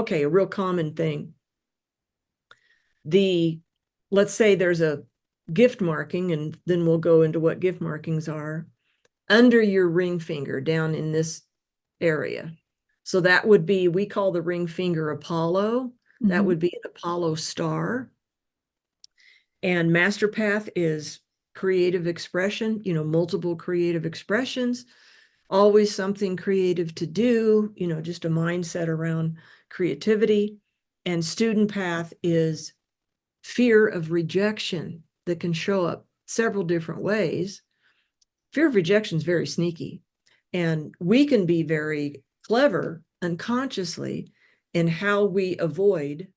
okay, a real common thing. Let's say there's a gift marking, and then we'll go into what gift markings are, under your ring finger down in this area. So that would be, we call the ring finger Apollo. That would be an Apollo star. And master path is creative expression, multiple creative expressions, always something creative to do, just a mindset around creativity. And student path is fear of rejection that can show up several different ways. Fear of rejection is very sneaky, and we can be very clever unconsciously in how we avoid.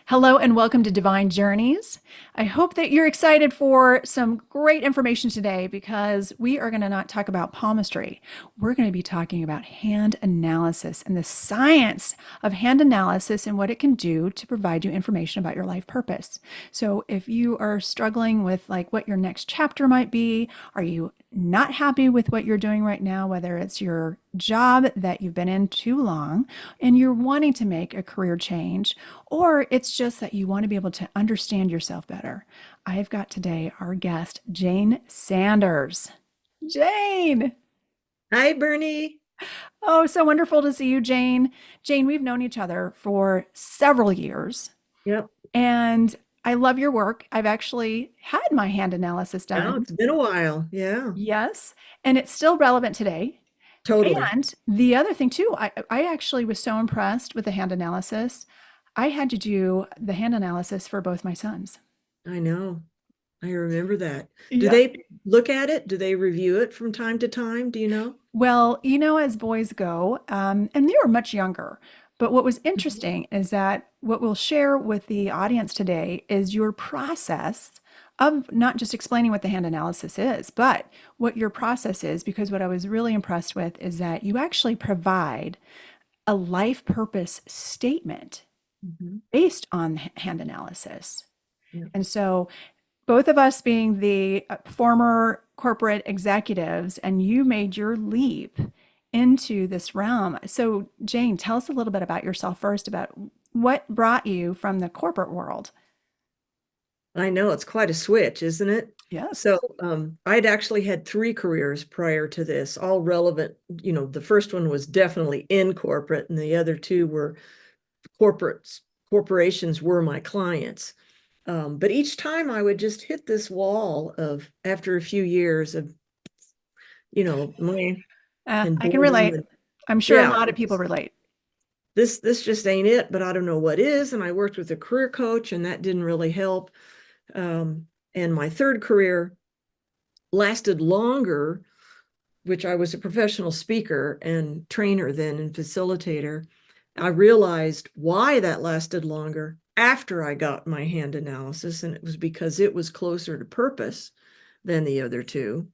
Hello and welcome to Divine Journeys. I hope that you're excited for some great information today because we are going to not talk about palmistry. We're going to be talking about hand analysis and the science of hand analysis and what it can do to provide you information about your life purpose. So if you are struggling with like what your next chapter might be, are you not happy with what you're doing right now, whether it's your job that you've been in too long and you're wanting to make a career change, or it's just that you want to be able to understand yourself better. I've got today our guest, Jayne Sanders. Jayne! Hi, Bernie. Oh, so wonderful to see you, Jayne. Jayne, we've known each other for several years, Yep. and I love your work. I've actually had my hand analysis Now done. it's been a while. Yeah, Yes, and it's still relevant today. totally. And the other thing too, I actually was so impressed with the hand analysis. I had to do the hand analysis for both my sons. I know. I remember that. Do Yeah. they look at it? Do they review it from time to time? Do you know? Well, as boys go, and they were much younger. But what was interesting is that what we'll share with the audience today is your process of not just explaining what the hand analysis is, but what your process is. Because what I was really impressed with is that you actually provide a life purpose statement Mhm. based on hand analysis. Yeah. And so, both of us being the former corporate executives, and you made your leap into this realm. So, Jayne, tell us a little bit about yourself first, about what brought you from the corporate world. I know it's quite a switch, isn't it? Yes. So I'd actually had three careers prior to this, all relevant. The first one was definitely in corporate, and the other two were corporates. Corporations were my clients. But each time I would just hit this wall of, after a few years of, my and I can boredom, relate. and I'm sure a yeah, lot of people relate. this just ain't it, but I don't know what is. And I worked with a career coach, and that didn't really help. And my third career lasted longer, which I was a professional speaker and trainer then and facilitator. I realized why that lasted longer after I got my hand analysis, and it was because it was closer to purpose than the other two.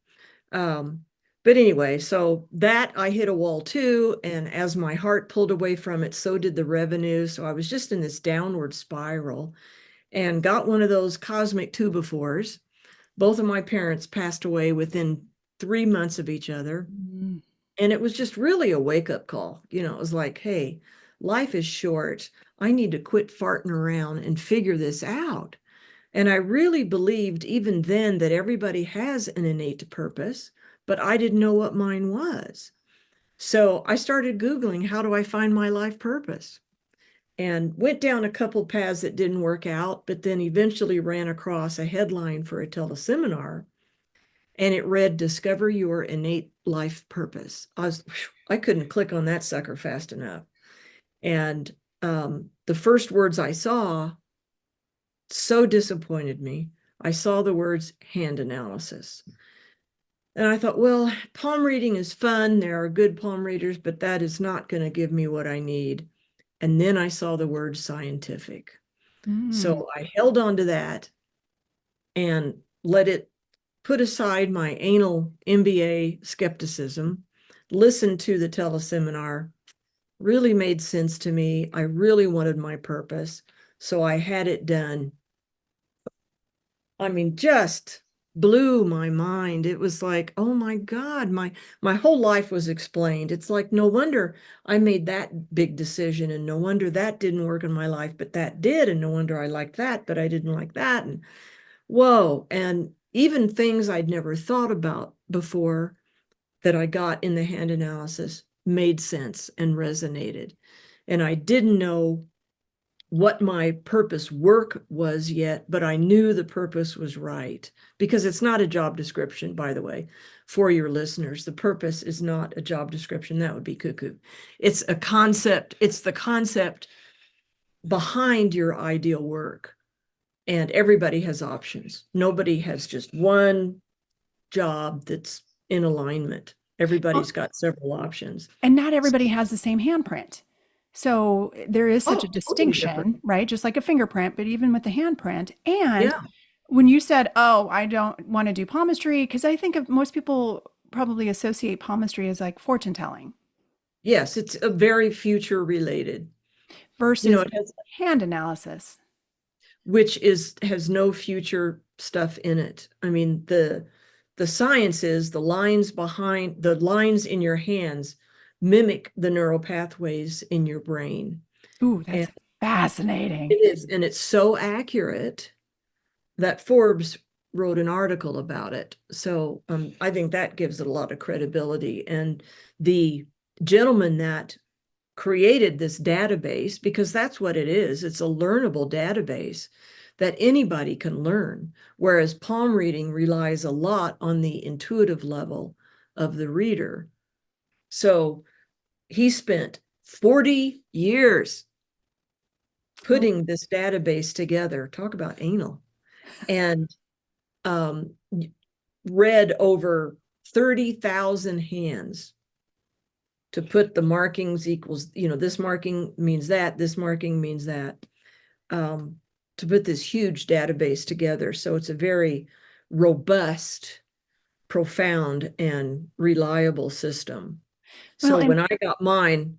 Um, but anyway, so that I hit a wall too. And as my heart pulled away from it, so did the revenue. So I was just in this downward spiral and got one of those cosmic two-by-fours. Both of my parents passed away within 3 months of each other. Mm. And it was just really a wake-up call. It was like, hey, life is short. I need to quit farting around and figure this out. And I really believed even then that everybody has an innate purpose, but I didn't know what mine was. So I started Googling, how do I find my life purpose? And went down a couple paths that didn't work out, but then eventually ran across a headline for a teleseminar, and it read, Discover Your Innate Life Purpose. I couldn't click on that sucker fast enough. And the first words I saw so disappointed me. I saw the words hand analysis. And I thought, well, palm reading is fun. There are good palm readers, but that is not going to give me what I need. And then I saw the word scientific. Mm. So I held on to that and let it put aside my anal MBA skepticism, listened to the teleseminar, really made sense to me. I really wanted my purpose. So I had it done. I mean, just blew my mind. It was like, oh my God, my whole life was explained. It's like, no wonder I made that big decision, and no wonder that didn't work in my life, but that did, and no wonder I liked that, but I didn't like that. And whoa, and even things I'd never thought about before that I got in the hand analysis made sense and resonated. And I didn't know what my purpose work was yet, but I knew the purpose was right, because it's not a job description, by the way, for your listeners. The purpose is not a job description. That would be cuckoo. It's a concept. It's the concept behind your ideal work. And everybody has options. Nobody has just one job that's in alignment. Everybody's Well, got several options. and not everybody has the same handprint. So there is such a Oh, totally different. distinction, right? Just like a fingerprint, but even with the handprint. And Yeah. when you said, "Oh, I don't want to do palmistry," because I think of most people probably associate palmistry as like fortune telling Yes, it's a very future related. versus It has, hand analysis. which has no future stuff in it. I mean, the science is the lines in your hands mimic the neural pathways in your brain. Ooh, And that's fascinating. it is, and it's so accurate that Forbes wrote an article about it. So I think that gives it a lot of credibility. And the gentleman that created this database, because that's what it is, it's a learnable database that anybody can learn, whereas palm reading relies a lot on the intuitive level of the reader. So he spent 40 years Oh, putting this database together. Talk about anal. And um, read over 30,000 hands to put the markings equals, this marking means that, this marking means that, um, to put this huge database together. So it's a very robust, profound, and reliable system. well, So and when I got mine,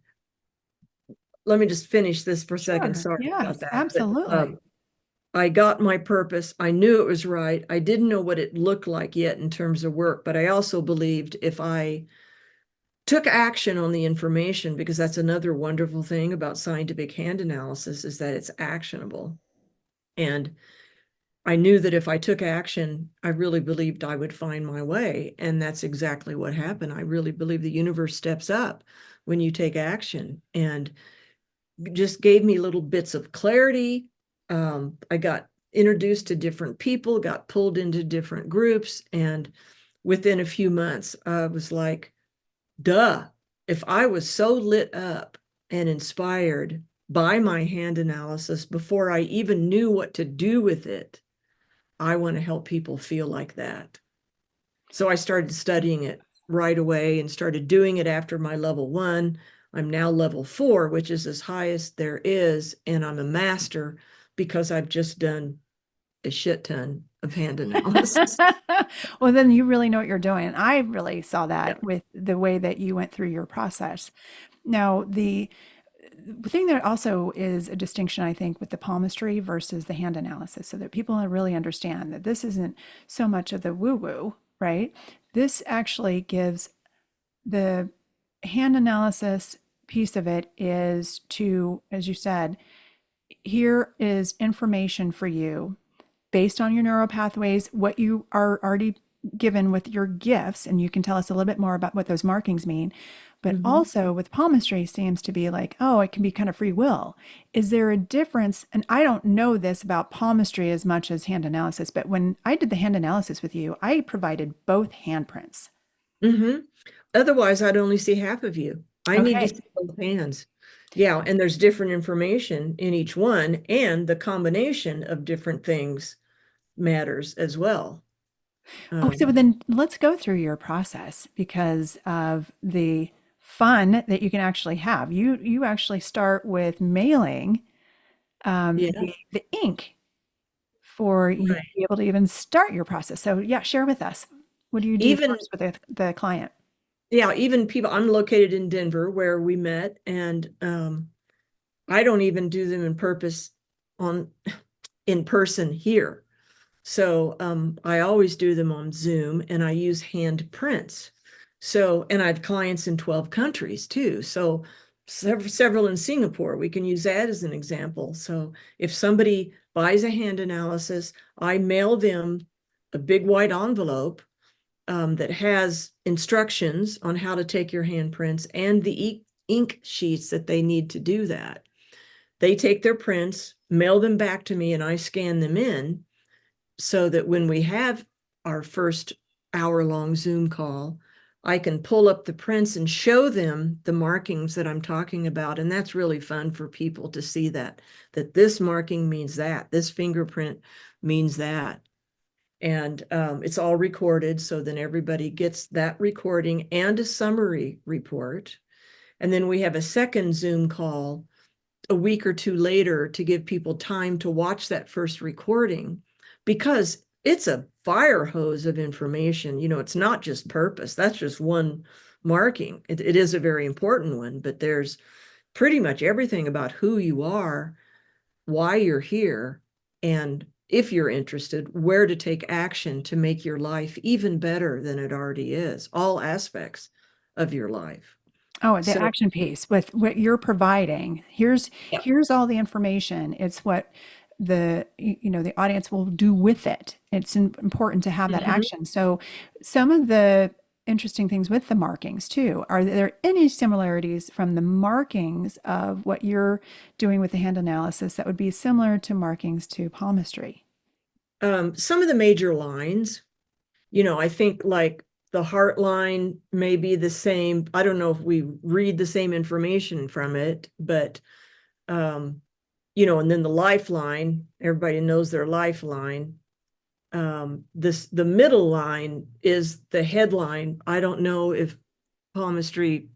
let me just finish this for a second. sure. Sorry about Yes, that. But absolutely. I got my purpose. I knew it was right. I didn't know what it looked like yet in terms of work, but I also believed if I took action on the information, because that's another wonderful thing about scientific hand analysis, is that it's actionable. And I knew that if I took action, I really believed I would find my way. And that's exactly what happened. I really believe the universe steps up when you take action, and just gave me little bits of clarity. I got introduced to different people, got pulled into different groups. And within a few months, I was like, duh, if I was so lit up and inspired by my hand analysis before I even knew what to do with it, I want to help people feel like that. So I started studying it right away and started doing it after my level 1. I'm now level 4, which is as high as there is. And I'm a master because I've just done a shit ton of hand analysis. Well, then you really know what you're doing. And I really saw Yeah. that with the way that you went through your process. Now, the thing that also is a distinction, I think, with the palmistry versus the hand analysis, so that people really understand that this isn't so much of the woo woo, right? This actually gives the hand analysis piece of it is to, as you said, here is information for you based on your neural pathways, what you are already given with your gifts, and you can tell us a little bit more about what those markings mean. But Mhm. also with palmistry seems to be like, oh, it can be kind of free will. Is there a difference? And I don't know this about palmistry as much as hand analysis, but when I did the hand analysis with you, I provided both handprints. Mhm. Otherwise, I'd only see half of you. I need to Okay. see both hands. Yeah, and there's different information in each one, and the combination of different things matters as well. Oh, so Um, then let's go through your process because of the fun that you can actually have. You actually start with mailing yeah, the ink for you to right. be able to even start your process. So yeah, share with us. What do you do Even first with the client? yeah, even people. I'm located in Denver, where we met, and I don't even do them in person here. So I always do them on Zoom and I use hand prints. So, and I have clients in 12 countries too. So several in Singapore, we can use that as an example. So if somebody buys a hand analysis, I mail them a big white envelope that has instructions on how to take your handprints and the ink sheets that they need to do that. They take their prints, mail them back to me, and I scan them in so that when we have our first hour-long Zoom call, I can pull up the prints and show them the markings that I'm talking about. And that's really fun for people to see that this marking means that, this fingerprint means that. And it's all recorded. So then everybody gets that recording and a summary report. And then we have a second Zoom call a week or two later to give people time to watch that first recording, because it's a fire hose of information. You know, it's not just purpose. That's just one marking. It is a very important one, but there's pretty much everything about who you are, why you're here, and if you're interested, where to take action to make your life even better than it already is, all aspects of your life. Oh, the So, action piece with what you're providing. yeah. Here's all the information. It's what the audience will do with it. It's important to have that Mhm. action. So some of the interesting things with the markings too, are there any similarities from the markings of what you're doing with the hand analysis that would be similar to markings to palmistry? Some of the major lines, I think like the heart line may be the same. I don't know if we read the same information from it, but and then the lifeline, everybody knows their lifeline. The middle line is the headline. I don't know if palmistry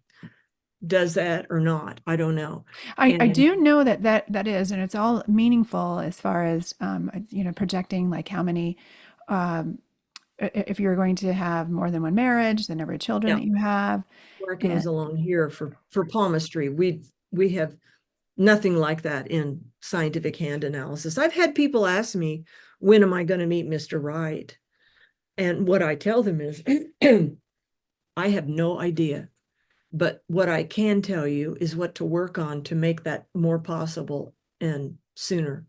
does that or not. I don't know. I And do know that is, and it's all meaningful as far as projecting like how many, um, if you're going to have more than one marriage, the number of children yeah, that you have, and markings along here for palmistry, we have nothing like that in scientific hand analysis. I've had people ask me, when am I going to meet Mr. Right? And what I tell them is, I have no idea. But what I can tell you is what to work on to make that more possible and sooner.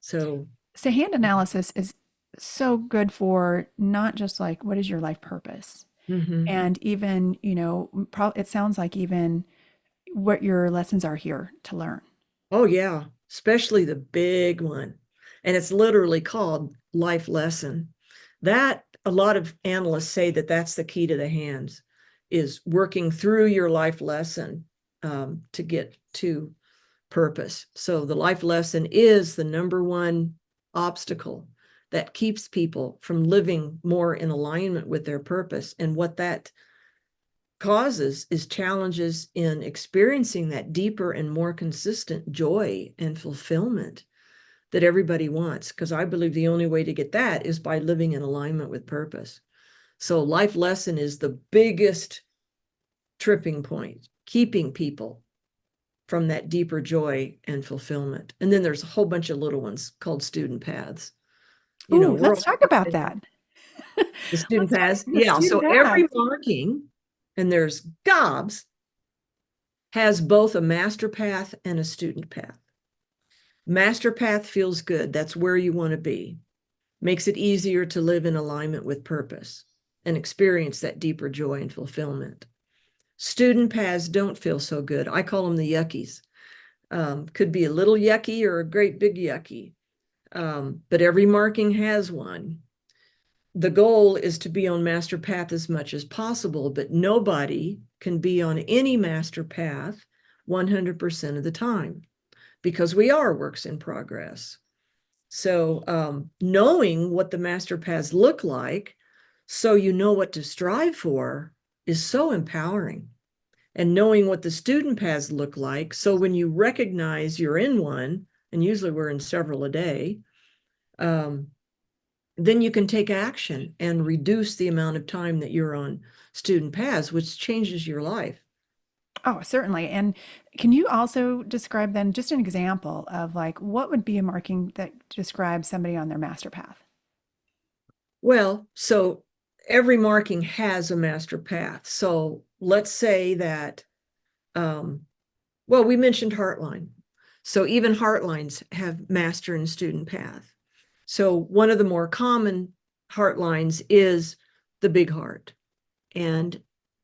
So, so hand analysis is so good for not just like what is your life purpose, mhm. and even it sounds like even what your lessons are here to learn. Oh, yeah, especially the big one. And it's literally called life lesson. That a lot of analysts say that that's the key to the hands, is working through your life lesson to get to purpose. So the life lesson is the number one obstacle that keeps people from living more in alignment with their purpose. And what that causes is challenges in experiencing that deeper and more consistent joy and fulfillment that everybody wants. Because I believe the only way to get that is by living in alignment with purpose. So life lesson is the biggest tripping point, keeping people from that deeper joy and fulfillment. And then there's a whole bunch of little ones called student paths. Ooh, We're let's all talk about that. the student Let's talk paths. about the Yeah. So student every paths. marking, and there's gobs, has both a master path and a student path. Master path feels good. That's where you want to be. Makes it easier to live in alignment with purpose and experience that deeper joy and fulfillment. Student paths don't feel so good. I call them the yuckies. Could be a little yucky or a great big yucky. But every marking has one. The goal is to be on master path as much as possible, but nobody can be on any master path 100% of the time, because we are works in progress. So knowing what the master paths look like so you know what to strive for is so empowering. And knowing what the student paths look like, so when you recognize you're in one, and usually we're in several a day, um, then you can take action and reduce the amount of time that you're on student paths, which changes your life. Oh, certainly. And can you also describe then just an example of like what would be a marking that describes somebody on their master path? Well, so every marking has a master path. So let's say that, well, we mentioned Heartline. So even Heartlines have master and student path. So one of the more common Heartlines is the big heart. And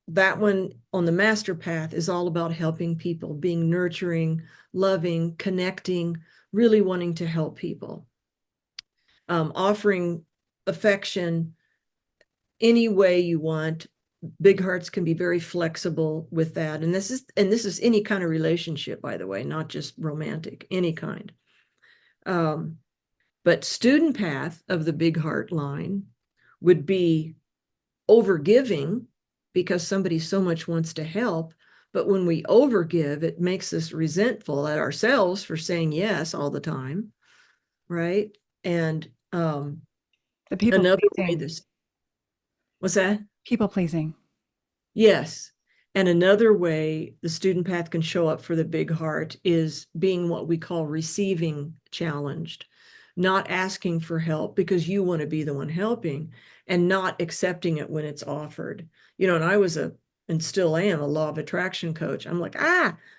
that one on the master path is all about helping people, being nurturing, loving, connecting, really wanting to help people, offering affection any way you want. Big hearts can be very flexible with that. And this is any kind of relationship, by the way, not just romantic, any kind. But student path of the big heart line would be overgiving because somebody so much wants to help. But when we overgive, it makes us resentful at ourselves for saying yes all the time, right? And The people another way pleasing. this, what's that? People pleasing. Yes. And another way the student path can show up for the big heart is being what we call receiving challenged, not asking for help because you want to be the one helping and not accepting it when it's offered. And I was and still am a law of attraction coach. I'm like,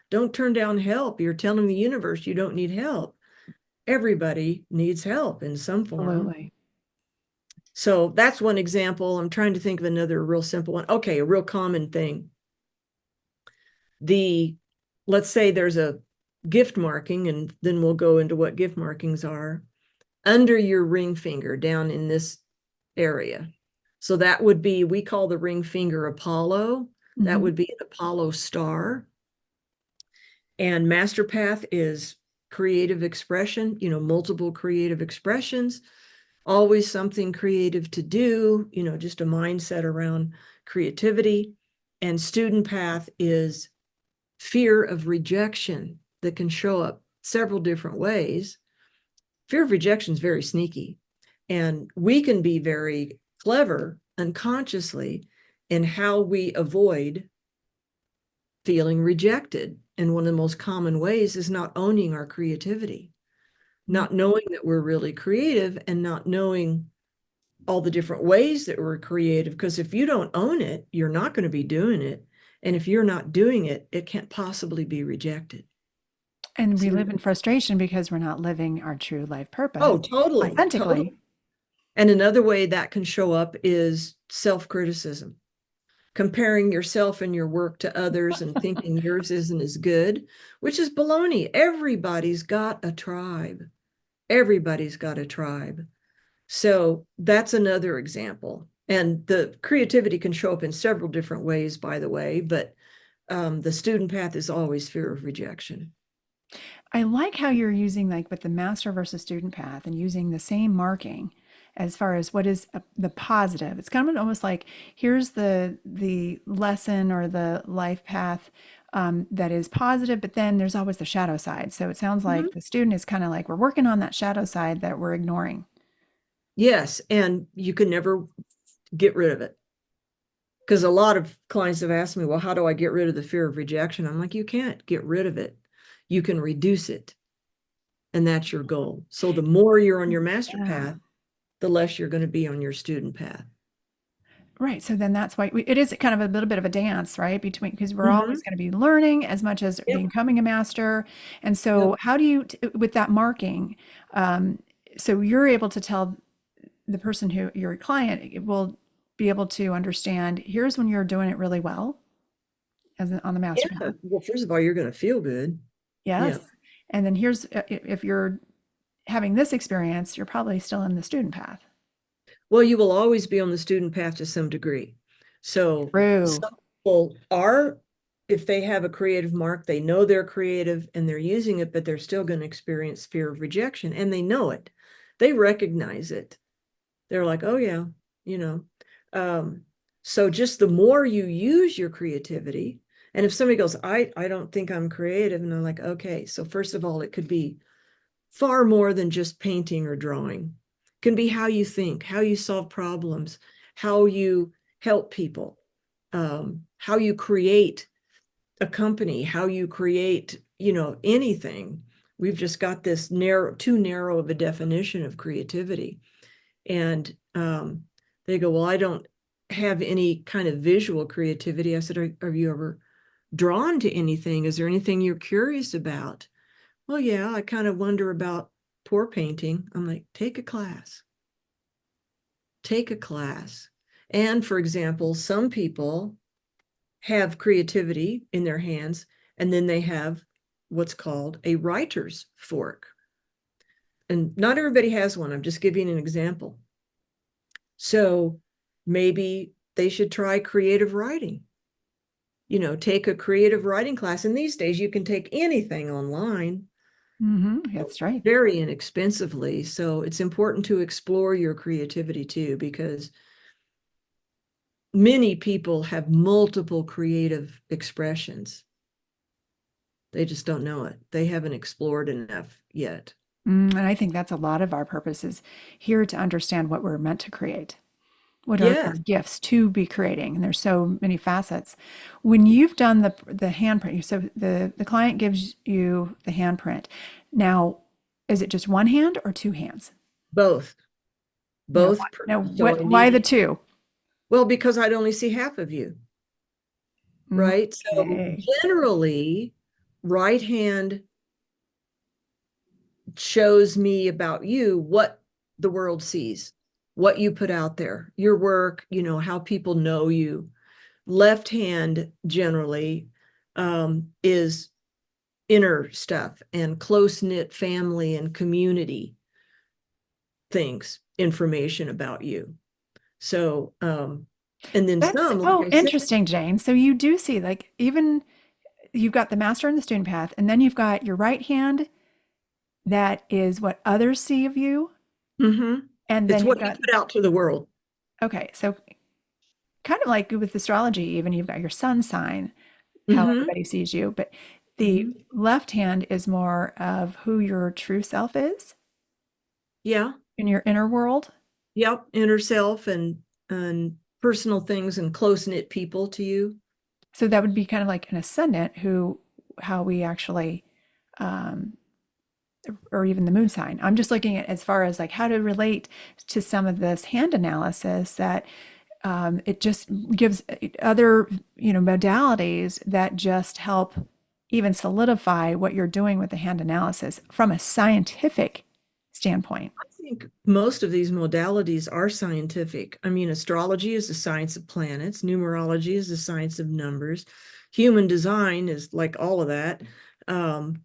don't turn down help. You're telling the universe you don't need help. Everybody needs help in some form. Absolutely. So that's one example. I'm trying to think of another real simple one. Okay, a real common thing. Let's say there's a gift marking, and then we'll go into what gift markings are, under your ring finger down in this area. So that would be, we call the ring finger Apollo. That would be an Apollo star. And master path is creative expression, multiple creative expressions, always something creative to do, just a mindset around creativity. And student path is fear of rejection that can show up several different ways. Fear of rejection is very sneaky, and we can be very clever unconsciously in how we avoid feeling rejected. And one of the most common ways is not owning our creativity, not knowing that we're really creative, and not knowing all the different ways that we're creative. Because if you don't own it, you're not going to be doing it. And if you're not doing it, it can't possibly be rejected. And we See? live in frustration because we're not living our true life purpose Oh, totally, authentically. totally. And another way that can show up is self-criticism, comparing yourself and your work to others and thinking yours isn't as good, which is baloney. Everybody's got a tribe. Everybody's got a tribe. So that's another example. And the creativity can show up in several different ways, by the way, but the student path is always fear of rejection. I like how you're using like with the master versus student path and using the same marking as far as what is the positive. It's kind of almost like here's the lesson or the life path that is positive, but then there's always the shadow side. So it sounds Mhm. like the student is kind of like we're working on that shadow side that we're ignoring. Yes, and you can never get rid of it. Because a lot of clients have asked me, well, how do I get rid of the fear of rejection? I'm like, you can't get rid of it. You can reduce it. And that's your goal. So the more you're on your master Yeah. path, the less you're going to be on your student path. Right. So then that's why it is kind of a little bit of a dance, right? Between, because we're Mm-hmm. always going to be learning as much as Yep. becoming a master. And Yep. so, how do you, with that marking, um, so you're able to tell the person who your client will be able to understand here's when you're doing it really well on the master Yeah. path. Well, first of all, you're going to feel good. Yeah. Yes. And then here's if you're having this experience, you're probably still in the student path. Well, you will always be on the student path to some degree. So True. some people are, if they have a creative mark, they know they're creative and they're using it, but they're still going to experience fear of rejection, and they know it. They recognize it. They're like, oh yeah, you know. Um, so just the more you use your creativity, and if somebody goes, I don't think I'm creative, and I'm like, okay, so first of all, it could be far more than just painting or drawing. It can be how you think, how you solve problems, how you help people, how you create a company, how you create, anything. We've just got this too narrow of a definition of creativity. And they go, well, I don't have any kind of visual creativity. I said, are you ever drawn to anything? Is there anything you're curious about? Well, yeah, I kind of wonder about pour painting. I'm like, take a class. Take a class. And for example, some people have creativity in their hands, and then they have what's called a writer's fork. And not everybody has one. I'm just giving an example. So maybe they should try creative writing. Take a creative writing class. And these days you can take anything online That's right. very inexpensively. So it's important to explore your creativity too, because many people have multiple creative expressions. They just don't know it. They haven't explored enough yet. And I think that's a lot of our purpose is here to understand what we're meant to create. What are our Yes, gifts to be creating? And there's so many facets. When you've done the handprint, so the client gives you the handprint. Now, is it just one hand or two hands? both. Now, Both. now So what? I Why the need, two? well, because I'd only see half of you, right? So Okay. generally, right hand shows me about you what the world sees, what you put out there, your work, how people know you. Left hand generally is inner stuff and close-knit family and community things, information about you. So, and then That's some, like oh I said, interesting, Jane. So you do see like even you've got the master and the student path, and then you've got your right hand that is what others see of you, mm-hmm, and it's then you've what you got put out to the world. okay, so kind of like with astrology, even you've got your sun sign, how Mm-hmm, everybody sees you, but the mm-hmm. left hand is more of who your true self is Yeah, in your inner world. yep, inner self and personal things and close-knit people to you. So that would be kind of like an ascendant who how we actually um, or even the moon sign. I'm just looking at as far as like how to relate to some of this hand analysis that it just gives other modalities that just help even solidify what you're doing with the hand analysis from a scientific standpoint. I think most of these modalities are scientific. I mean, astrology is the science of planets, numerology is the science of numbers, human design is like all of that. Um,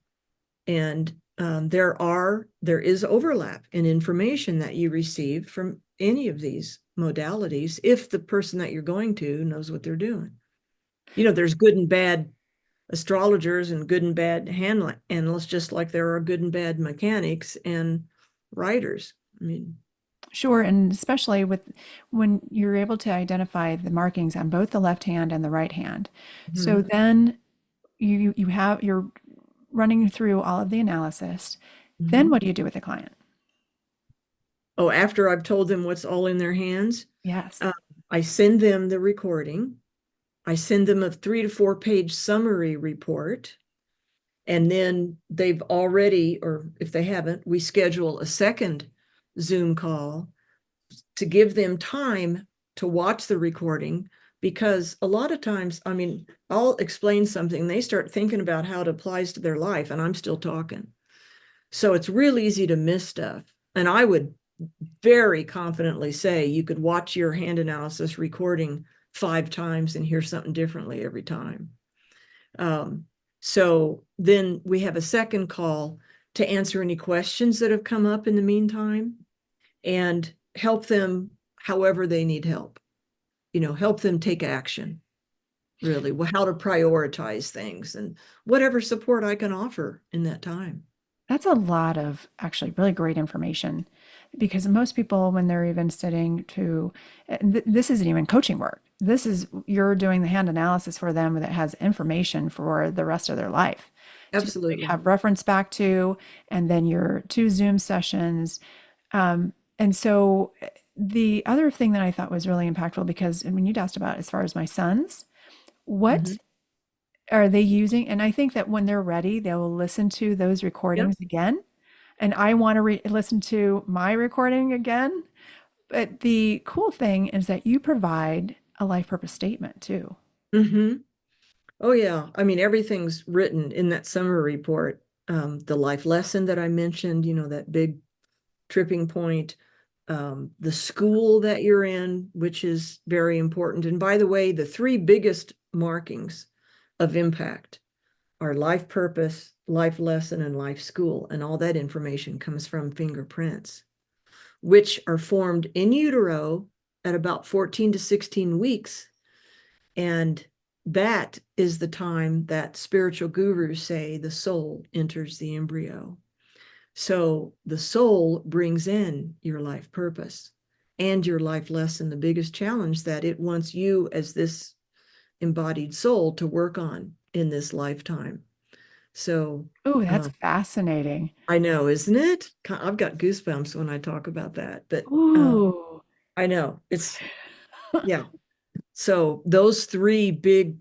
and there is overlap in information that you receive from any of these modalities if the person that you're going to knows what they're doing. There's good and bad astrologers and good and bad hand analysts, just like there are good and bad mechanics and writers. I mean, Sure, and especially with when you're able to identify the markings on both the left hand and the right hand. So mhm, then you're running through all of the analysis. Then mhm. what do you do with the client? Oh, after I've told them what's all in their hands, Yes. uh, I send them the recording. I send them a 3 to 4 page summary report. And then they've already, or if they haven't, we schedule a second Zoom call to give them time to watch the recording. Because a lot of times, I mean, I'll explain something, they start thinking about how it applies to their life, and I'm still talking. So it's real easy to miss stuff. And I would very confidently say you could watch your hand analysis recording 5 times and hear something differently every time. Um, so then we have a second call to answer any questions that have come up in the meantime and help them however they need help. Help them take action, really, how to prioritize things and whatever support I can offer in that time. That's a lot of actually really great information because most people, when they're even studying to, this isn't even coaching work. This is you're doing the hand analysis for them that has information for the rest of their life to Absolutely. have reference back to, and then your 2 Zoom sessions. And so the other thing that I thought was really impactful because I mean, you'd asked about as far as my sons, Mhm. what are they using, and I think that when they're ready, they will listen to those Yep. recordings again. And I want to listen to my recording again. But the cool thing is that you provide a life purpose statement too. Hmm. Oh, yeah. I mean, everything's written in that summary report. The life lesson that I mentioned, that big tripping point, the school that you're in, which is very important. And by the way, the three biggest markings of impact are life purpose, life lesson, and life school. And all that information comes from fingerprints, which are formed in utero at about 14 to 16 weeks. And that is the time that spiritual gurus say the soul enters the embryo. So the soul brings in your life purpose and your life lesson, the biggest challenge that it wants you as this embodied soul to work on in this lifetime. So Oh, that's fascinating. I know, isn't it? I've got goosebumps when I talk about that, but Ooh. I know it's, yeah. So those three big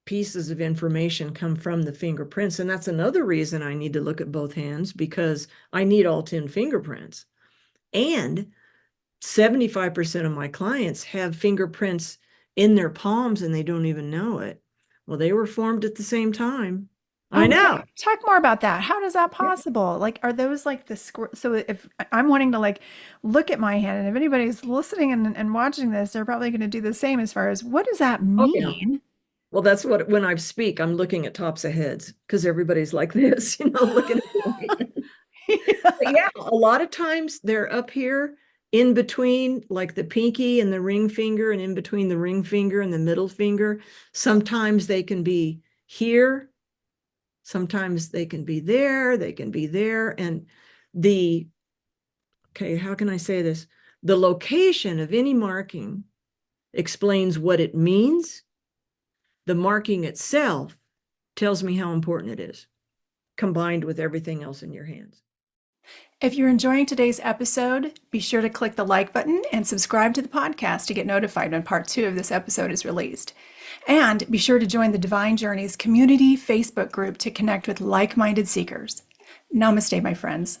pieces of information come from the fingerprints. And that's another reason I need to look at both hands, because I need all 10 fingerprints. And 75% of my clients have fingerprints in their palms and they don't even know it. Well, they were formed at the same time. I Oh, know. talk more about that. How does that possible? Like, are those like the so if I'm wanting to like look at my hand, and if anybody's listening and watching this, they're probably going to do the same as far as what does that Oh, yeah. mean? Well, that's what, when I speak, I'm looking at tops of heads because everybody's like this, looking at me. But Yeah. yeah, a lot of times they're up here in between, like the pinky and the ring finger, and in between the ring finger and the middle finger. Sometimes they can be here. Sometimes they can be there. They can be there. And the, okay, how can I say this? The location of any marking explains what it means. The marking itself tells me how important it is, combined with everything else in your hands. If you're enjoying today's episode, be sure to click the like button and subscribe to the podcast to get notified when part 2 of this episode is released. And be sure to join the Divine Journeys community Facebook group to connect with like minded seekers. Namaste, my friends.